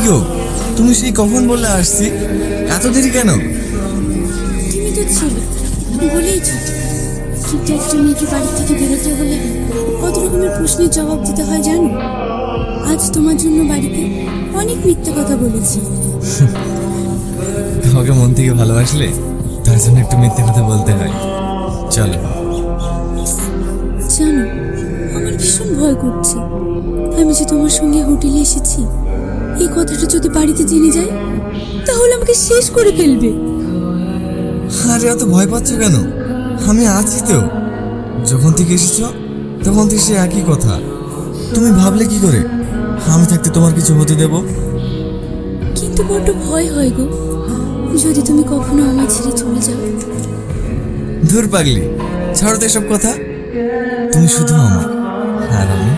গো, তুমি সেই কখন বললে আসছি? এত দেরি কেন? তুমি তো ছিলে বলেই ছুটি। কিন্তু একটা মেয়েকে বাড়ি থেকে বেরোতে হলে কত রকমের প্রশ্নের জবাব দিতে হয় জানো? আজ তোমার জন্য বাড়িতে অনেক মিথ্যে কথা বলেছি। তোমাকে মন থেকে ভালোবাসলে তার জন্য একটু মিথ্যে কথা বলতে হয়। চলো। জানো, আমার ভীষণ ভয় করছে। আমি যে তোমার সঙ্গে হোটেলে এসেছি, এই কথাটা যদি বাড়িতে জেনে যায় তাহলে আমাকে শেষ করে ফেলবে। আরে এত ভয় পাচ্ছ কেন? আমি আছি তো। যখন থেকে এসেছো তখন থেকে সে একই কথা। তুমি ভাবলে কি করে আমি থাকতে তোমার কিছু হতে দেব? কিন্তু বড্ড ভয় হয় গো, যদি তুমি কখনো আমায় ছেড়ে চলে যাও। ধুর পাগলি, ছাড়ো তো এসব কথা। তুমি শুধু আমার আর আমি